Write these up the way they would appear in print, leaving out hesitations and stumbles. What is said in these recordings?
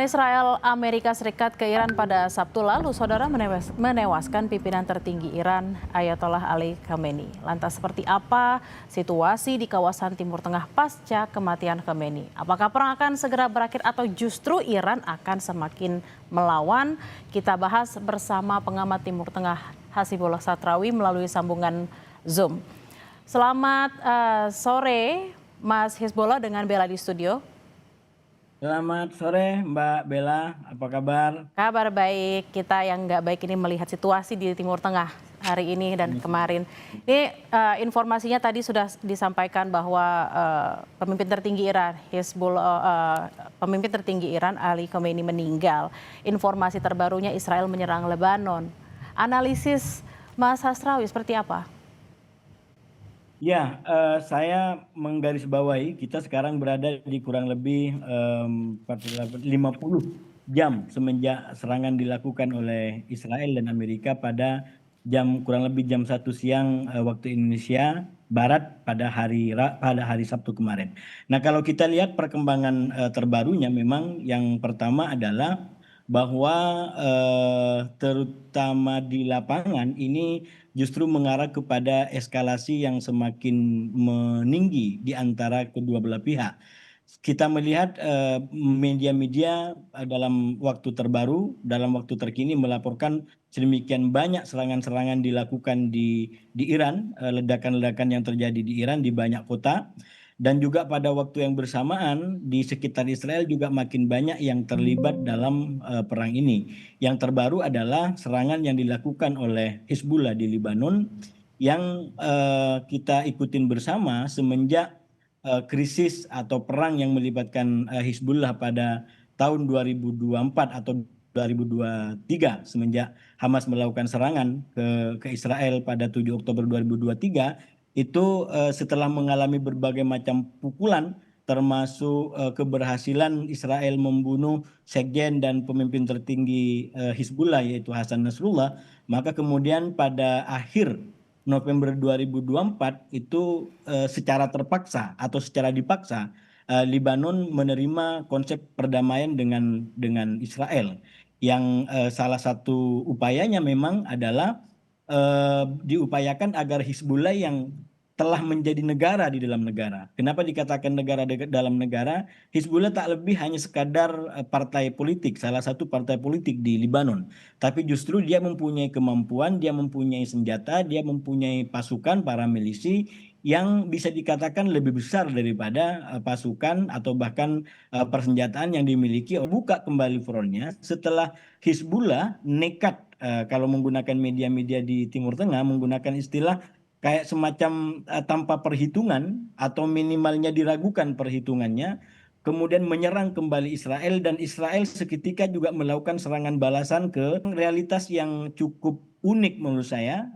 Israel Amerika Serikat ke Iran pada Sabtu lalu, saudara menewaskan pimpinan tertinggi Iran, Ayatollah Ali Khamenei. Lantas seperti apa situasi di kawasan Timur Tengah pasca kematian Khamenei? Apakah perang akan segera berakhir atau justru Iran akan semakin melawan? Kita bahas bersama pengamat Timur Tengah Hasibullah Satrawi melalui sambungan Zoom. Selamat sore, Mas Hizbullah dengan Bella di studio. Selamat sore Mbak Bella, apa kabar? Kabar baik, kita yang nggak baik ini melihat situasi di Timur Tengah hari ini dan kemarin. Ini informasinya tadi sudah disampaikan bahwa pemimpin tertinggi Iran, pemimpin tertinggi Iran Ali Khamenei meninggal. Informasi terbarunya Israel menyerang Lebanon. Analisis Mas Hasrawi seperti apa? Ya, saya menggarisbawahi kita sekarang berada di kurang lebih 50 jam semenjak serangan dilakukan oleh Israel dan Amerika pada kurang lebih jam 1 siang waktu Indonesia Barat pada hari Sabtu kemarin. Nah, kalau kita lihat perkembangan terbarunya, memang yang pertama adalah bahwa terutama di lapangan ini justru mengarah kepada eskalasi yang semakin meninggi di antara kedua belah pihak. Kita melihat media-media dalam waktu terbaru, dalam waktu terkini melaporkan sedemikian banyak serangan-serangan dilakukan di Iran, ledakan-ledakan yang terjadi di Iran di banyak kota. Dan juga pada waktu yang bersamaan di sekitar Israel juga makin banyak yang terlibat dalam perang ini. Yang terbaru adalah serangan yang dilakukan oleh Hizbullah di Lebanon yang kita ikutin bersama semenjak krisis atau perang yang melibatkan Hizbullah pada tahun 2024 atau 2023 semenjak Hamas melakukan serangan ke Israel pada 7 Oktober 2023 itu setelah mengalami berbagai macam pukulan termasuk keberhasilan Israel membunuh sekjen dan pemimpin tertinggi Hizbullah yaitu Hasan Nasrullah, maka kemudian pada akhir November 2024 itu secara terpaksa atau secara dipaksa Lebanon menerima konsep perdamaian dengan Israel yang salah satu upayanya memang adalah diupayakan agar Hizbullah yang telah menjadi negara di dalam negara. Kenapa dikatakan negara dalam negara? Hizbullah tak lebih hanya sekadar partai politik, salah satu partai politik di Lebanon. Tapi justru dia mempunyai kemampuan, dia mempunyai senjata, dia mempunyai pasukan para milisi yang bisa dikatakan lebih besar daripada pasukan atau bahkan persenjataan yang dimiliki. Buka kembali frontnya setelah Hizbullah nekat, kalau menggunakan media-media di Timur Tengah menggunakan istilah kayak semacam tanpa perhitungan atau minimalnya diragukan perhitungannya, kemudian menyerang kembali Israel dan Israel seketika juga melakukan serangan balasan ke realitas yang cukup unik menurut saya,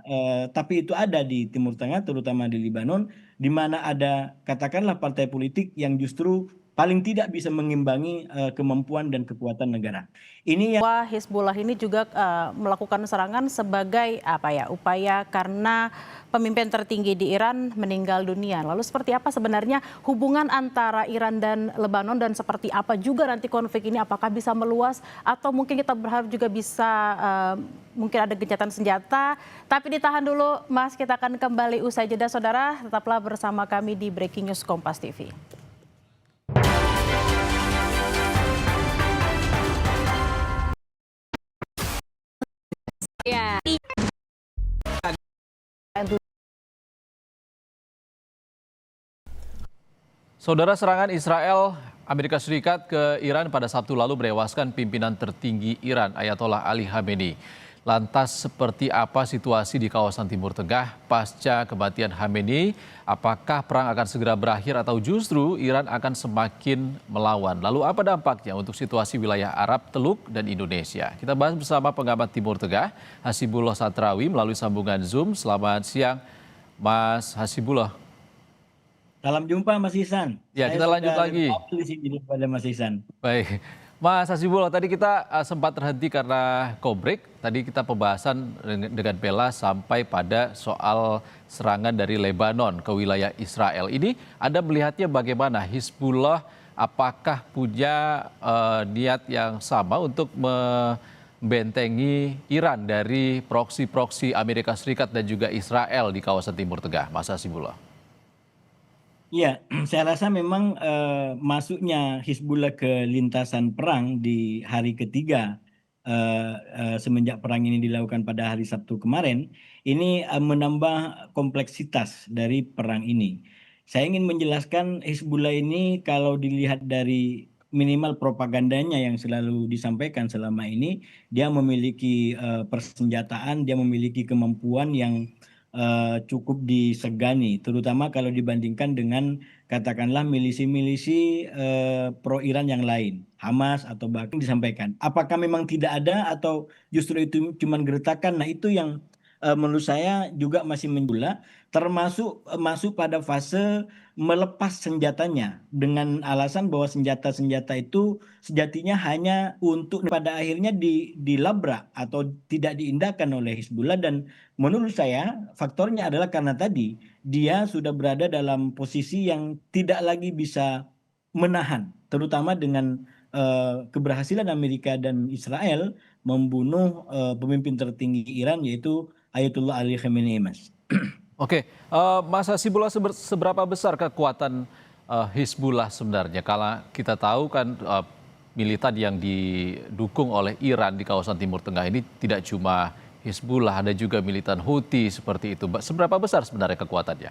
tapi itu ada di Timur Tengah terutama di Lebanon, di mana ada katakanlah partai politik yang justru paling tidak bisa mengimbangi kemampuan dan kekuatan negara. Ini yang Hizbullah ini juga melakukan serangan sebagai upaya karena pemimpin tertinggi di Iran meninggal dunia. Lalu seperti apa sebenarnya hubungan antara Iran dan Lebanon dan seperti apa juga nanti konflik ini, apakah bisa meluas atau mungkin kita berharap juga bisa mungkin ada gencatan senjata. Tapi ditahan dulu Mas, kita akan kembali usai jeda saudara. Tetaplah bersama kami di Breaking News Kompas TV. Ya. Saudara, serangan Israel Amerika Serikat ke Iran pada Sabtu lalu menewaskan pimpinan tertinggi Iran Ayatollah Ali Khamenei. Lantas seperti apa situasi di kawasan Timur Tengah pasca kematian Khamenei? Apakah perang akan segera berakhir atau justru Iran akan semakin melawan? Lalu apa dampaknya untuk situasi wilayah Arab, Teluk, dan Indonesia? Kita bahas bersama pengamat Timur Tengah Hasibullah Satrawi melalui sambungan Zoom. Selamat siang Mas Hasibullah. Salam jumpa Mas Ihsan. Ya, kita lanjut lagi. Di sini pada Mas Ihsan. Baik. Mas Hasibullah, tadi kita sempat terhenti karena break. Tadi kita pembahasan dengan Bella sampai pada soal serangan dari Lebanon ke wilayah Israel. Ini Anda melihatnya bagaimana Hizbullah apakah punya niat yang sama untuk membentengi Iran dari proksi-proksi Amerika Serikat dan juga Israel di kawasan Timur Tengah, Mas Hasibullah? Ya, saya rasa memang masuknya Hizbullah ke lintasan perang di hari ketiga semenjak perang ini dilakukan pada hari Sabtu kemarin, ini menambah kompleksitas dari perang ini. Saya ingin menjelaskan Hizbullah ini kalau dilihat dari minimal propagandanya yang selalu disampaikan selama ini, dia memiliki persenjataan, dia memiliki kemampuan yang cukup disegani, terutama kalau dibandingkan dengan katakanlah milisi-milisi pro Iran yang lain, Hamas atau bahkan disampaikan. Apakah memang tidak ada atau justru itu cuma gertakan? Nah itu yang menurut saya juga masih menjula, termasuk masuk pada fase melepas senjatanya dengan alasan bahwa senjata-senjata itu sejatinya hanya untuk pada akhirnya dilabrak atau tidak diindahkan oleh Hizbullah. Dan menurut saya faktornya adalah karena tadi dia sudah berada dalam posisi yang tidak lagi bisa menahan, terutama dengan keberhasilan Amerika dan Israel membunuh pemimpin tertinggi Iran yaitu Ayatollah Ali Khamenei, Mas. Oke, Mas Hasibullah, seberapa besar kekuatan Hizbullah sebenarnya? Kalau kita tahu kan militan yang didukung oleh Iran di kawasan Timur Tengah ini tidak cuma Hizbullah, ada juga militan Houthi seperti itu. Seberapa besar sebenarnya kekuatannya?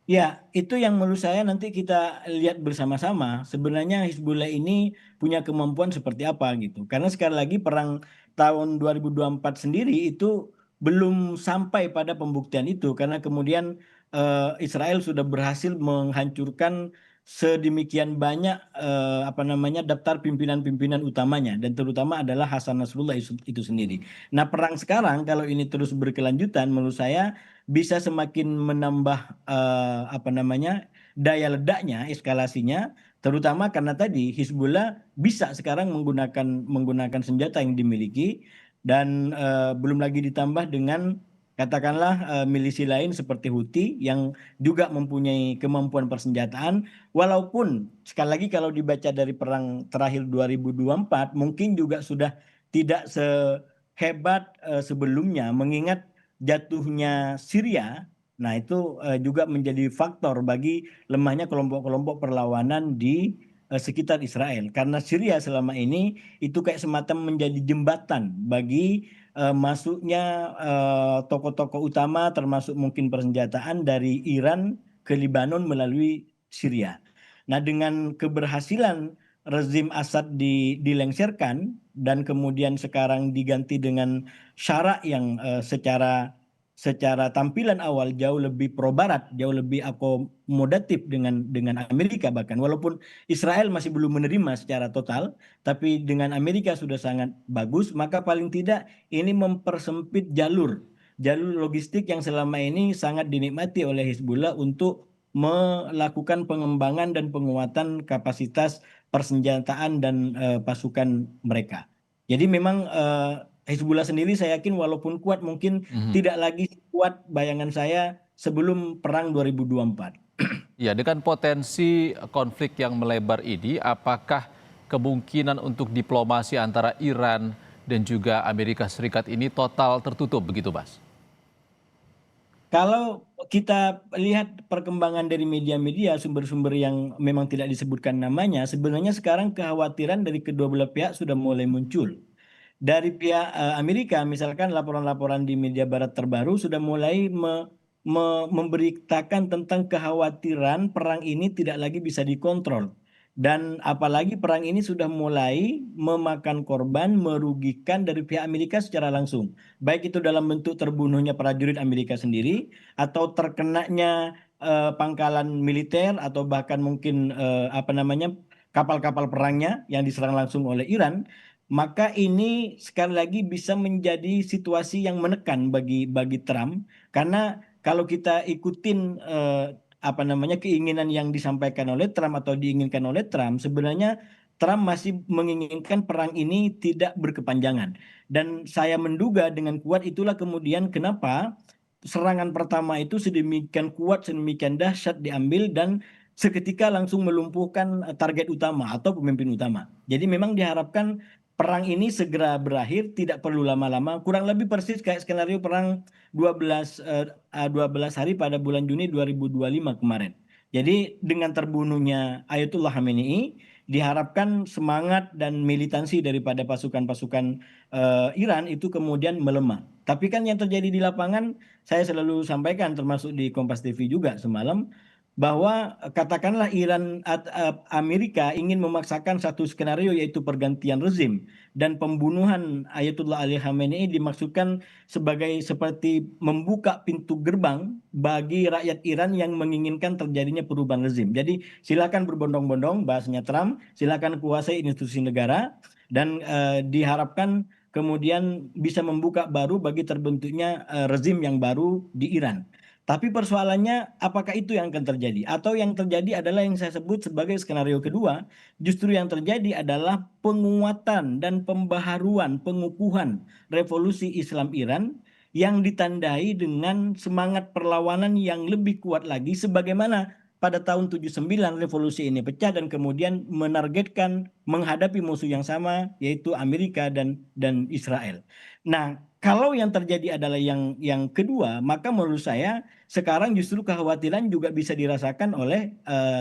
Ya, itu yang menurut saya nanti kita lihat bersama-sama. Sebenarnya Hizbullah ini punya kemampuan seperti apa gitu. Karena sekali lagi perang tahun 2024 sendiri itu belum sampai pada pembuktian itu. Karena kemudian Israel sudah berhasil menghancurkan sedemikian banyak apa namanya daftar pimpinan-pimpinan utamanya. Dan terutama adalah Hasan Nasrullah itu sendiri. Nah perang sekarang kalau ini terus berkelanjutan menurut saya bisa semakin menambah apa namanya daya ledaknya, eskalasinya, terutama karena tadi Hizbullah bisa sekarang menggunakan senjata yang dimiliki dan belum lagi ditambah dengan katakanlah milisi lain seperti Houthi yang juga mempunyai kemampuan persenjataan, walaupun sekali lagi kalau dibaca dari perang terakhir 2024 mungkin juga sudah tidak sehebat sebelumnya mengingat jatuhnya Syria. Nah, itu juga menjadi faktor bagi lemahnya kelompok-kelompok perlawanan di sekitar Israel. Karena Syria selama ini itu kayak semacam menjadi jembatan bagi masuknya tokoh-tokoh utama termasuk mungkin persenjataan dari Iran ke Lebanon melalui Syria. Nah, dengan keberhasilan rezim Assad dilengsarkan dan kemudian sekarang diganti dengan syarak yang secara tampilan awal jauh lebih pro barat, jauh lebih akomodatif dengan Amerika bahkan walaupun Israel masih belum menerima secara total, tapi dengan Amerika sudah sangat bagus, maka paling tidak ini mempersempit jalur logistik yang selama ini sangat dinikmati oleh Hizbullah untuk melakukan pengembangan dan penguatan kapasitas persenjataan dan pasukan mereka. Jadi memang Hizbullah sendiri saya yakin walaupun kuat mungkin tidak lagi kuat bayangan saya sebelum perang 2024. Ya, dengan potensi konflik yang melebar ini, apakah kemungkinan untuk diplomasi antara Iran dan juga Amerika Serikat ini total tertutup begitu, Mas? Kalau kita lihat perkembangan dari media-media, sumber-sumber yang memang tidak disebutkan namanya, sebenarnya sekarang kekhawatiran dari kedua belah pihak sudah mulai muncul. Dari pihak Amerika, misalkan laporan-laporan di media barat terbaru sudah mulai memberitakan tentang kekhawatiran perang ini tidak lagi bisa dikontrol. Dan apalagi perang ini sudah mulai memakan korban, merugikan dari pihak Amerika secara langsung. Baik itu dalam bentuk terbunuhnya prajurit Amerika sendiri, atau terkenanya pangkalan militer, atau bahkan mungkin apa namanya kapal-kapal perangnya yang diserang langsung oleh Iran. Maka ini sekali lagi bisa menjadi situasi yang menekan bagi Trump, karena kalau kita ikutin apa namanya keinginan yang disampaikan oleh Trump atau diinginkan oleh Trump, sebenarnya Trump masih menginginkan perang ini tidak berkepanjangan. Dan saya menduga dengan kuat itulah kemudian kenapa serangan pertama itu sedemikian kuat, sedemikian dahsyat diambil dan seketika langsung melumpuhkan target utama atau pemimpin utama. Jadi memang diharapkan perang ini segera berakhir, tidak perlu lama-lama, kurang lebih persis kayak skenario perang 12 hari pada bulan Juni 2025 kemarin. Jadi dengan terbunuhnya Ayatullah Khamenei, diharapkan semangat dan militansi daripada pasukan-pasukan Iran itu kemudian melemah. Tapi kan yang terjadi di lapangan, saya selalu sampaikan termasuk di Kompas TV juga semalam, bahwa katakanlah Amerika ingin memaksakan satu skenario yaitu pergantian rezim dan pembunuhan Ayatullah Ali Khamenei dimaksudkan sebagai seperti membuka pintu gerbang bagi rakyat Iran yang menginginkan terjadinya perubahan rezim. Jadi silakan berbondong-bondong, bahasanya Trump, silakan kuasai institusi negara dan diharapkan kemudian bisa membuka baru bagi terbentuknya rezim yang baru di Iran. Tapi persoalannya apakah itu yang akan terjadi? Atau yang terjadi adalah yang saya sebut sebagai skenario kedua, justru yang terjadi adalah penguatan dan pembaharuan, pengukuhan revolusi Islam Iran yang ditandai dengan semangat perlawanan yang lebih kuat lagi sebagaimana pada tahun 79 revolusi ini pecah dan kemudian menargetkan menghadapi musuh yang sama yaitu Amerika dan Israel. Nah, kalau yang terjadi adalah yang kedua, maka menurut saya sekarang justru kekhawatiran juga bisa dirasakan oleh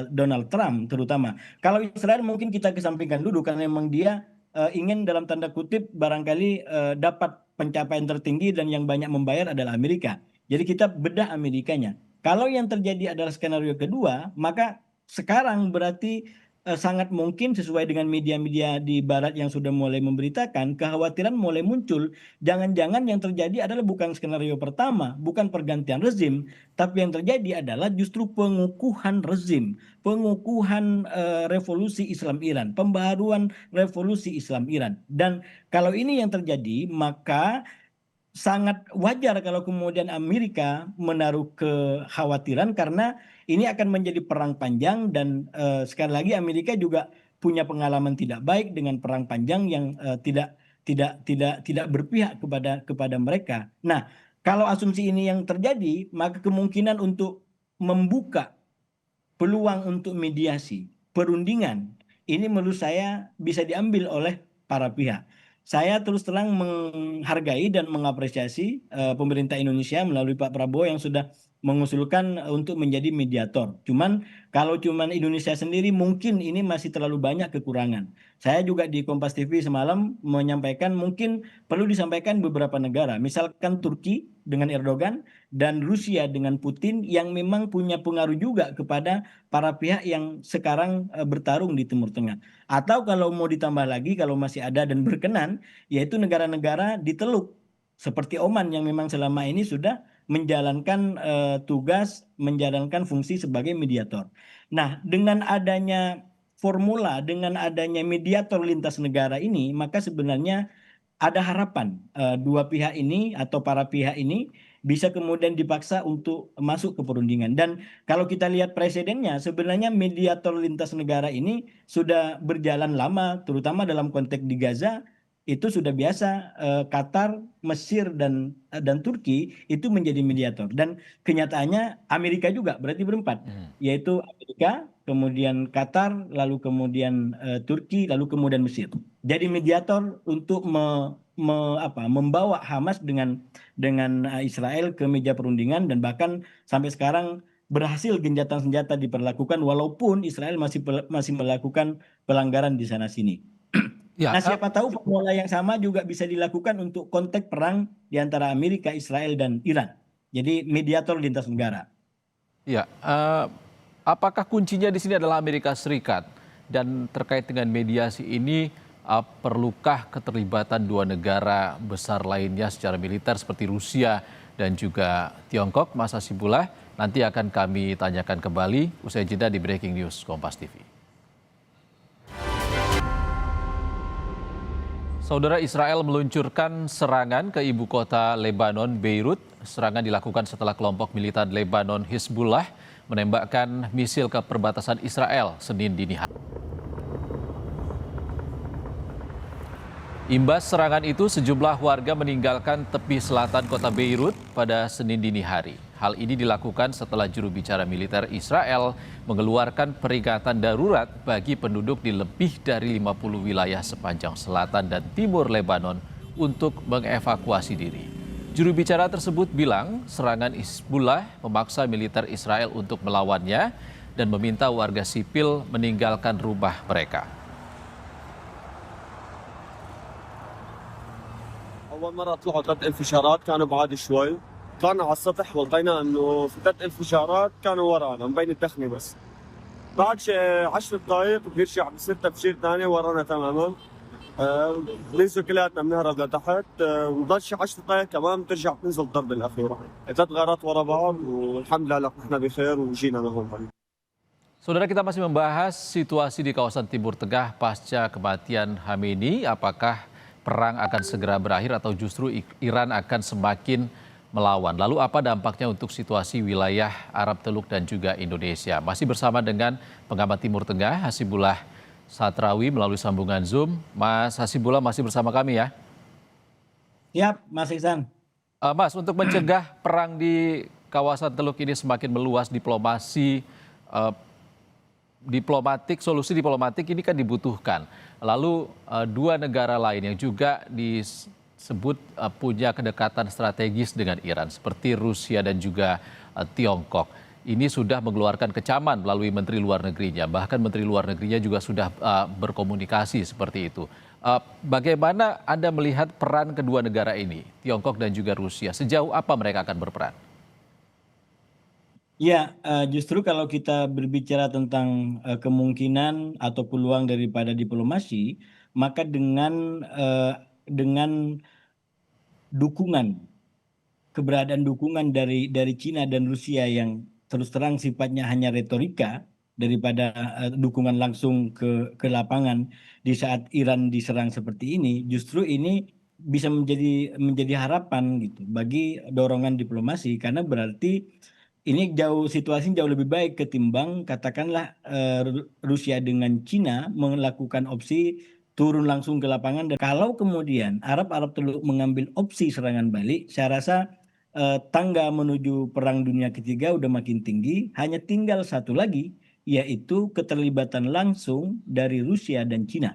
Donald Trump terutama. Kalau Israel mungkin kita kesampingkan dulu karena memang dia ingin dalam tanda kutip barangkali dapat pencapaian tertinggi dan yang banyak membayar adalah Amerika. Jadi kita bedah Amerikanya. Kalau yang terjadi adalah skenario kedua, maka sekarang berarti sangat mungkin sesuai dengan media-media di barat yang sudah mulai memberitakan, kekhawatiran mulai muncul. Jangan-jangan yang terjadi adalah bukan skenario pertama, bukan pergantian rezim, tapi yang terjadi adalah justru pengukuhan rezim, pengukuhan revolusi Islam Iran, pembaharuan revolusi Islam Iran. Dan kalau ini yang terjadi, maka sangat wajar kalau kemudian Amerika menaruh kekhawatiran karena ini akan menjadi perang panjang dan sekali lagi Amerika juga punya pengalaman tidak baik dengan perang panjang yang tidak berpihak kepada mereka. Nah, kalau asumsi ini yang terjadi, maka kemungkinan untuk membuka peluang untuk mediasi, perundingan, ini menurut saya bisa diambil oleh para pihak. Saya terus terang menghargai dan mengapresiasi pemerintah Indonesia melalui Pak Prabowo yang sudah mengusulkan untuk menjadi mediator. Cuman kalau cuman Indonesia sendiri mungkin ini masih terlalu banyak kekurangan. Saya juga di Kompas TV semalam menyampaikan mungkin perlu disampaikan beberapa negara, misalkan Turki dengan Erdogan dan Rusia dengan Putin yang memang punya pengaruh juga kepada para pihak yang sekarang bertarung di Timur Tengah. Atau kalau mau ditambah lagi, kalau masih ada dan berkenan, yaitu negara-negara di Teluk seperti Oman yang memang selama ini sudah menjalankan tugas, menjalankan fungsi sebagai mediator. Nah, dengan adanya formula, dengan adanya mediator lintas negara ini, maka sebenarnya ada harapan dua pihak ini atau para pihak ini bisa kemudian dipaksa untuk masuk ke perundingan. Dan kalau kita lihat presidennya, sebenarnya mediator lintas negara ini sudah berjalan lama, terutama dalam konteks di Gaza, itu sudah biasa Qatar, Mesir dan Turki itu menjadi mediator dan kenyataannya Amerika juga berarti berempat, yaitu Amerika, kemudian Qatar, lalu kemudian Turki, lalu kemudian Mesir. Jadi mediator untuk membawa Hamas dengan Israel ke meja perundingan dan bahkan sampai sekarang berhasil gencatan senjata diperlakukan walaupun Israel masih melakukan pelanggaran di sana sini. Ya, Nah, siapa tahu formula yang sama juga bisa dilakukan untuk konteks perang di antara Amerika, Israel, dan Iran. Jadi mediator lintas negara. ya. Apakah kuncinya di sini adalah Amerika Serikat? Dan terkait dengan mediasi ini, perlukah keterlibatan dua negara besar lainnya secara militer seperti Rusia dan juga Tiongkok? Mas Hasibullah, nanti akan kami tanyakan kembali usai jeda di Breaking News Kompas TV. Saudara, Israel meluncurkan serangan ke ibu kota Lebanon, Beirut. Serangan dilakukan setelah kelompok militan Lebanon Hizbullah menembakkan misil ke perbatasan Israel Senin dini hari. Imbas serangan itu, sejumlah warga meninggalkan tepi selatan kota Beirut pada Senin dini hari. Hal ini dilakukan setelah juru bicara militer Israel mengeluarkan peringatan darurat bagi penduduk di lebih dari 50 wilayah sepanjang selatan dan timur Lebanon untuk mengevakuasi diri. Juru bicara tersebut bilang serangan Hizbullah memaksa militer Israel untuk melawannya dan meminta warga sipil meninggalkan rumah mereka. أول مرة طلعوا 3 انفجارات كانوا بعاد شوي، طلعنا على السطح ولقينا إنه في 3 انفجارات كانوا ورانا مبين الدخنة بس. بعد 10 دقايق بيرجع بصير تفجير ثاني ورانا تماما. بننزل كلياتنا بنهرب لتحت، وبضل شي 10 دقايق كمان بترجع بتنزل الضربة الأخيرة. 3 غارات ورا بعض والحمد لله نحن بخير وجينا لهون. Saudara, kita masih membahas situasi di kawasan Timur Tengah pasca kematian Khamenei. Apakah perang akan segera berakhir atau justru Iran akan semakin melawan? Lalu apa dampaknya untuk situasi wilayah Arab Teluk dan juga Indonesia? Masih bersama dengan pengamat Timur Tengah Hasibullah Satrawi melalui sambungan Zoom. Mas Hasibullah masih bersama kami ya? Siap, Mas Iksan. Mas, untuk mencegah perang di kawasan Teluk ini semakin meluas, solusi diplomatik ini kan dibutuhkan. Lalu dua negara lain yang juga disebut punya kedekatan strategis dengan Iran seperti Rusia dan juga Tiongkok. Ini sudah mengeluarkan kecaman melalui Menteri Luar Negerinya. Bahkan Menteri Luar Negerinya juga sudah berkomunikasi seperti itu. Bagaimana Anda melihat peran kedua negara ini, Tiongkok dan juga Rusia? Sejauh apa mereka akan berperan? Ya, justru kalau kita berbicara tentang kemungkinan atau peluang daripada diplomasi, maka dengan dukungan, keberadaan dukungan dari Cina dan Rusia yang terus terang sifatnya hanya retorika daripada dukungan langsung ke lapangan di saat Iran diserang seperti ini, justru ini bisa menjadi harapan gitu bagi dorongan diplomasi, karena berarti ini situasinya jauh lebih baik ketimbang katakanlah Rusia dengan Cina melakukan opsi turun langsung ke lapangan. Dan kalau kemudian Arab Teluk mengambil opsi serangan balik, saya rasa tangga menuju Perang Dunia Ketiga udah makin tinggi. Hanya tinggal satu lagi, yaitu keterlibatan langsung dari Rusia dan Cina.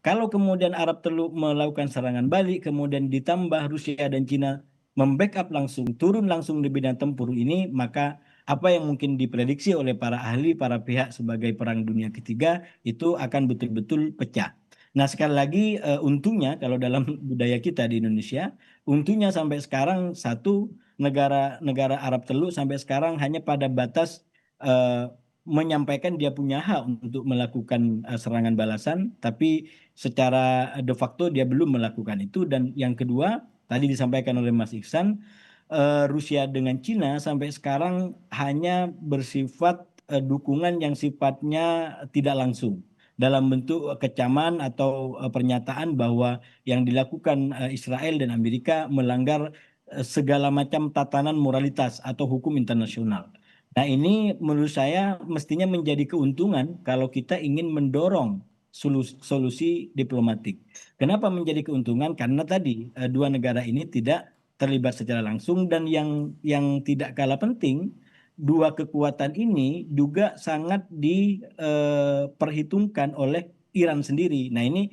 Kalau kemudian Arab Teluk melakukan serangan balik, kemudian ditambah Rusia dan Cina membackup langsung, turun langsung di bidang tempur ini, maka apa yang mungkin diprediksi oleh para ahli, para pihak sebagai Perang Dunia Ketiga itu akan betul-betul pecah. Nah, sekali lagi untungnya kalau dalam budaya kita di Indonesia, untungnya sampai sekarang satu negara Arab Teluk sampai sekarang hanya pada batas menyampaikan dia punya hak untuk melakukan serangan balasan, tapi secara de facto dia belum melakukan itu. Dan yang kedua, tadi disampaikan oleh Mas Iksan, Rusia dengan Cina sampai sekarang hanya bersifat dukungan yang sifatnya tidak langsung dalam bentuk kecaman atau pernyataan bahwa yang dilakukan Israel dan Amerika melanggar segala macam tatanan moralitas atau hukum internasional. Nah, ini menurut saya mestinya menjadi keuntungan kalau kita ingin mendorong solusi diplomatik. Kenapa menjadi keuntungan? Karena tadi dua negara ini tidak terlibat secara langsung, dan yang tidak kalah penting, dua kekuatan ini juga sangat diperhitungkan oleh Iran sendiri. Nah, ini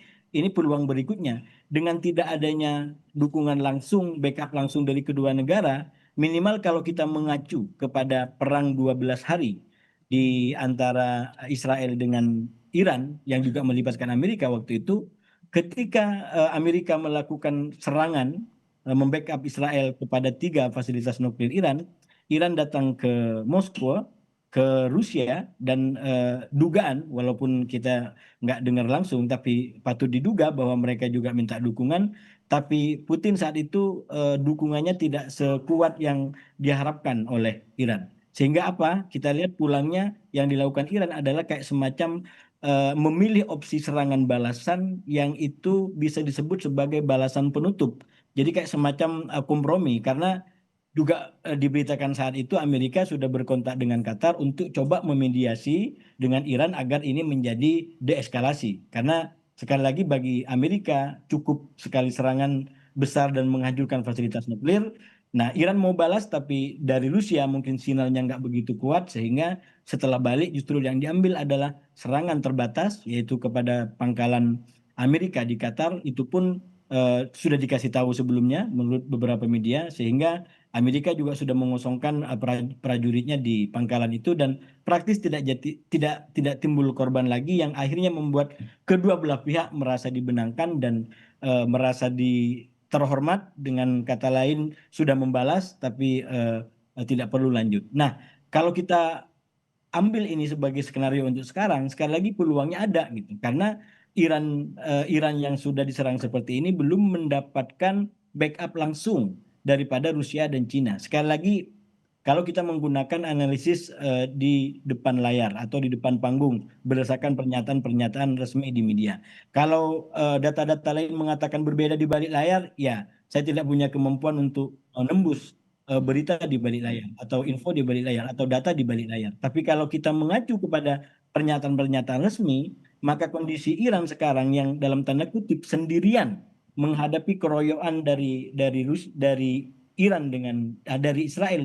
peluang berikutnya. Dengan tidak adanya dukungan langsung, backup langsung dari kedua negara, minimal kalau kita mengacu kepada perang 12 hari di antara Israel dengan Iran yang juga melibatkan Amerika waktu itu, ketika Amerika melakukan serangan membackup Israel kepada 3 fasilitas nuklir Iran, Iran datang ke Moskow, ke Rusia, dan dugaan, walaupun kita nggak dengar langsung, tapi patut diduga bahwa mereka juga minta dukungan, tapi Putin saat itu dukungannya tidak sekuat yang diharapkan oleh Iran. Sehingga apa? Kita lihat pulangnya yang dilakukan Iran adalah kayak semacam memilih opsi serangan balasan yang itu bisa disebut sebagai balasan penutup. Jadi kayak semacam kompromi, karena juga diberitakan saat itu Amerika sudah berkontak dengan Qatar untuk coba memediasi dengan Iran agar ini menjadi deeskalasi. Karena sekali lagi bagi Amerika cukup sekali serangan besar dan menghancurkan fasilitas nuklir. Nah, Iran mau balas tapi dari Rusia mungkin sinyalnya nggak begitu kuat sehingga setelah balik justru yang diambil adalah serangan terbatas yaitu kepada pangkalan Amerika di Qatar. Itu pun sudah dikasih tahu sebelumnya menurut beberapa media sehingga Amerika juga sudah mengosongkan prajuritnya di pangkalan itu dan praktis tidak timbul korban lagi yang akhirnya membuat kedua belah pihak merasa dibenangkan dan merasa terhormat, dengan kata lain sudah membalas tapi tidak perlu lanjut. Nah, kalau kita ambil ini sebagai skenario untuk sekarang, sekali lagi peluangnya ada gitu. Karena Iran yang sudah diserang seperti ini belum mendapatkan backup langsung daripada Rusia dan Cina. Sekali lagi kalau kita menggunakan analisis di depan layar atau di depan panggung berdasarkan pernyataan-pernyataan resmi di media. Kalau data-data lain mengatakan berbeda di balik layar, ya saya tidak punya kemampuan untuk menembus berita di balik layar atau info di balik layar atau data di balik layar. Tapi kalau kita mengacu kepada pernyataan-pernyataan resmi, maka kondisi Iran sekarang yang dalam tanda kutip sendirian menghadapi keroyokan dari Iran dari Israel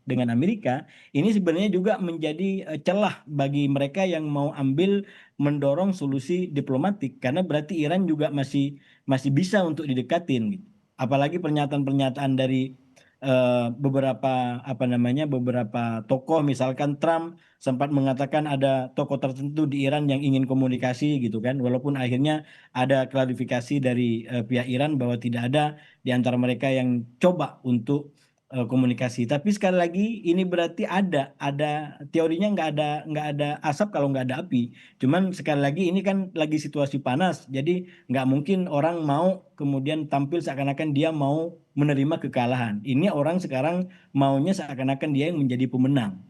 dengan Amerika, ini sebenarnya juga menjadi celah bagi mereka yang mau mendorong solusi diplomatik karena berarti Iran juga masih bisa untuk didekatin gitu. Apalagi pernyataan-pernyataan dari beberapa tokoh, misalkan Trump sempat mengatakan ada tokoh tertentu di Iran yang ingin komunikasi gitu kan, walaupun akhirnya ada klarifikasi dari pihak Iran bahwa tidak ada di antara mereka yang coba untuk komunikasi. Tapi sekali lagi ini berarti ada teorinya nggak ada asap kalau nggak ada api. Cuman sekali lagi ini kan lagi situasi panas, jadi nggak mungkin orang mau kemudian tampil seakan-akan dia mau menerima kekalahan. Ini orang sekarang maunya seakan-akan dia yang menjadi pemenang.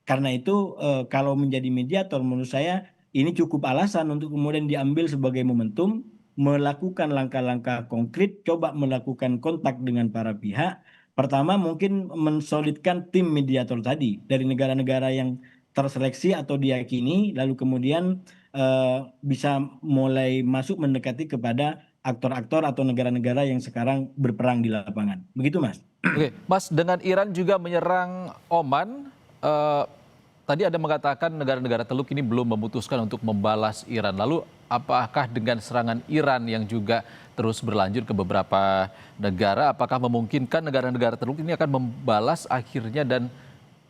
Karena itu kalau menjadi mediator menurut saya ini cukup alasan untuk kemudian diambil sebagai momentum melakukan langkah-langkah konkret, coba melakukan kontak dengan para pihak. Pertama mungkin mensolidkan tim mediator tadi dari negara-negara yang terseleksi atau diyakini, lalu kemudian bisa mulai masuk mendekati kepada aktor-aktor atau negara-negara yang sekarang berperang di lapangan. Begitu, Mas. Oke, Mas, dengan Iran juga menyerang Oman, tadi Anda mengatakan negara-negara Teluk ini belum memutuskan untuk membalas Iran. Lalu apakah dengan serangan Iran yang juga terus berlanjut ke beberapa negara, apakah memungkinkan negara-negara Teluk ini akan membalas akhirnya dan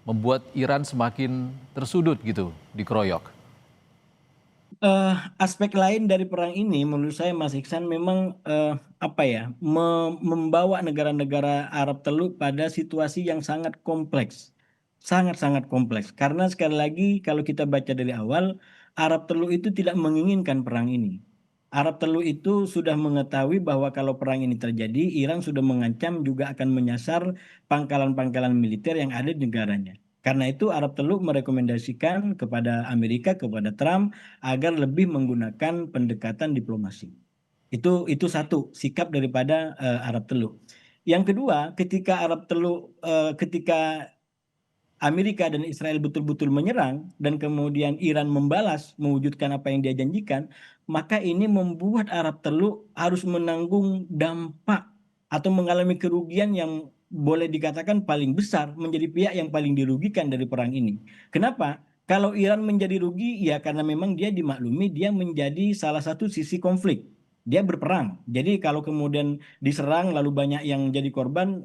membuat Iran semakin tersudut gitu, dikeroyok? Aspek lain dari perang ini menurut saya Mas Iksan memang membawa negara-negara Arab Teluk pada situasi yang sangat kompleks. Sangat-sangat kompleks. Karena sekali lagi kalau kita baca dari awal, Arab Teluk itu tidak menginginkan perang ini. Arab Teluk itu sudah mengetahui bahwa kalau perang ini terjadi, Iran sudah mengancam juga akan menyasar pangkalan-pangkalan militer yang ada di negaranya. Karena itu Arab Teluk merekomendasikan kepada Amerika, kepada Trump agar lebih menggunakan pendekatan diplomasi. Itu satu sikap daripada Arab Teluk. Yang kedua, ketika Amerika dan Israel betul-betul menyerang dan kemudian Iran membalas mewujudkan apa yang dia janjikan, maka ini membuat Arab Teluk harus menanggung dampak atau mengalami kerugian yang boleh dikatakan paling besar, menjadi pihak yang paling dirugikan dari perang ini. Kenapa? Kalau Iran menjadi rugi, ya karena memang dia dimaklumi dia menjadi salah satu sisi konflik. Dia berperang. Jadi kalau kemudian diserang lalu banyak yang jadi korban,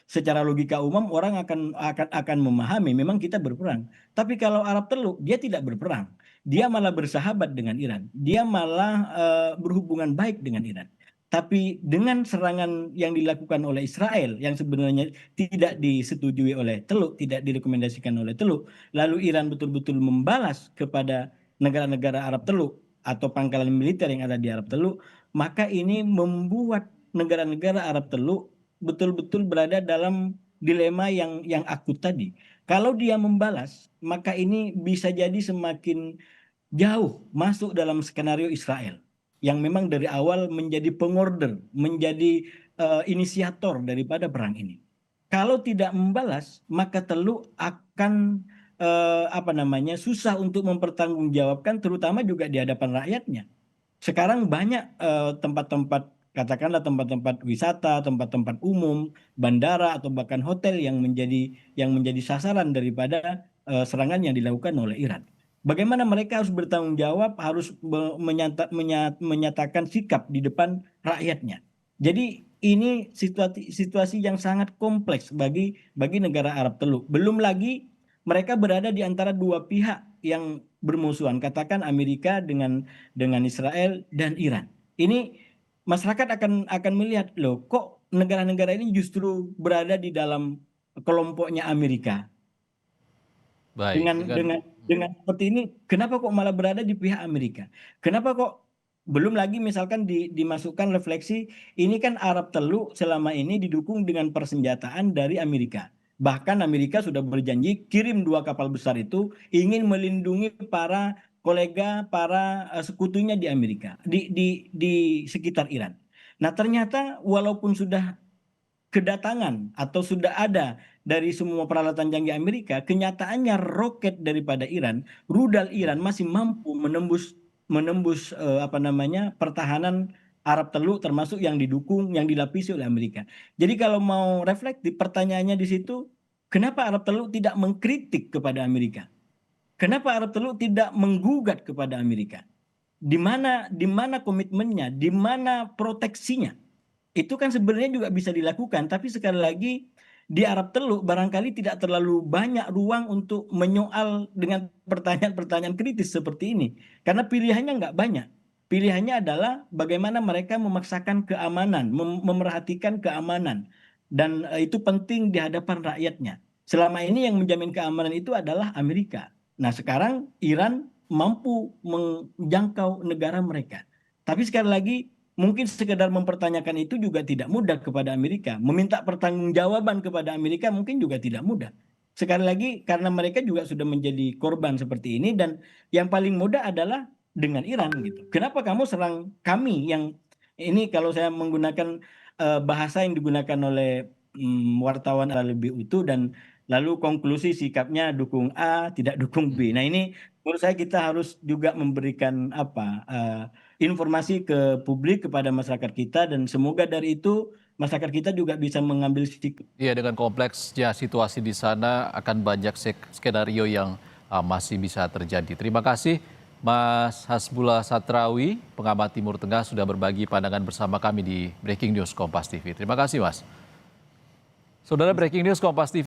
secara logika umum orang akan memahami memang kita berperang. Tapi kalau Arab Teluk dia tidak berperang, dia malah bersahabat dengan Iran, dia malah berhubungan baik dengan Iran. Tapi dengan serangan yang dilakukan oleh Israel yang sebenarnya tidak disetujui oleh Teluk, tidak direkomendasikan oleh Teluk, lalu Iran betul-betul membalas kepada negara-negara Arab Teluk atau pangkalan militer yang ada di Arab Teluk, maka ini membuat negara-negara Arab Teluk betul-betul berada dalam dilema yang akut tadi. Kalau dia membalas, maka ini bisa jadi semakin jauh masuk dalam skenario Israel yang memang dari awal menjadi pengorder, menjadi inisiator daripada perang ini. Kalau tidak membalas, maka Teluk akan susah untuk mempertanggungjawabkan, terutama juga di hadapan rakyatnya. Sekarang banyak tempat-tempat katakanlah tempat-tempat wisata, tempat-tempat umum, bandara atau bahkan hotel yang menjadi sasaran daripada serangan yang dilakukan oleh Iran. Bagaimana mereka harus bertanggung jawab, harus menyatakan sikap di depan rakyatnya. Jadi ini situasi yang sangat kompleks bagi negara Arab Teluk. Belum lagi mereka berada di antara dua pihak yang bermusuhan, katakan Amerika dengan Israel dan Iran. Ini masyarakat akan melihat, loh kok negara-negara ini justru berada di dalam kelompoknya Amerika. Baik, Dengan seperti ini, kenapa kok malah berada di pihak Amerika? Kenapa kok belum lagi misalkan dimasukkan refleksi, ini kan Arab Teluk selama ini didukung dengan persenjataan dari Amerika. Bahkan Amerika sudah berjanji kirim 2 kapal besar itu ingin melindungi para kolega, para sekutunya di Amerika, di sekitar Iran. Nah ternyata walaupun sudah kedatangan atau sudah ada dari semua peralatan canggih Amerika, kenyataannya roket daripada Iran, rudal Iran masih mampu menembus pertahanan Arab Teluk, termasuk yang didukung, yang dilapisi oleh Amerika. Jadi kalau mau reflektif, pertanyaannya di situ, kenapa Arab Teluk tidak mengkritik kepada Amerika? Kenapa Arab Teluk tidak menggugat kepada Amerika? Di mana komitmennya, di mana proteksinya? Itu kan sebenarnya juga bisa dilakukan, tapi sekali lagi di Arab Teluk barangkali tidak terlalu banyak ruang untuk menyoal dengan pertanyaan-pertanyaan kritis seperti ini. Karena pilihannya nggak banyak. Pilihannya adalah bagaimana mereka memaksakan keamanan, memerhatikan keamanan. Dan itu penting di hadapan rakyatnya. Selama ini yang menjamin keamanan itu adalah Amerika. Nah sekarang Iran mampu menjangkau negara mereka. Tapi sekali lagi, mungkin sekedar mempertanyakan itu juga tidak mudah kepada Amerika. Meminta pertanggungjawaban kepada Amerika mungkin juga tidak mudah. Sekali lagi karena mereka juga sudah menjadi korban seperti ini, dan yang paling mudah adalah dengan Iran gitu. Kenapa kamu serang kami? Yang ini kalau saya menggunakan bahasa yang digunakan oleh wartawan lebih utuh, dan lalu konklusi sikapnya dukung A, tidak dukung B. Nah ini menurut saya kita harus juga memberikan informasi ke publik, kepada masyarakat kita, dan semoga dari itu masyarakat kita juga bisa mengambil sikap. Iya, dengan kompleksnya situasi di sana akan banyak skenario yang masih bisa terjadi. Terima kasih Mas Hasbullah Satrawi, pengamat Timur Tengah, sudah berbagi pandangan bersama kami di Breaking News Kompas TV. Terima kasih Mas. Saudara, Breaking News Kompas TV.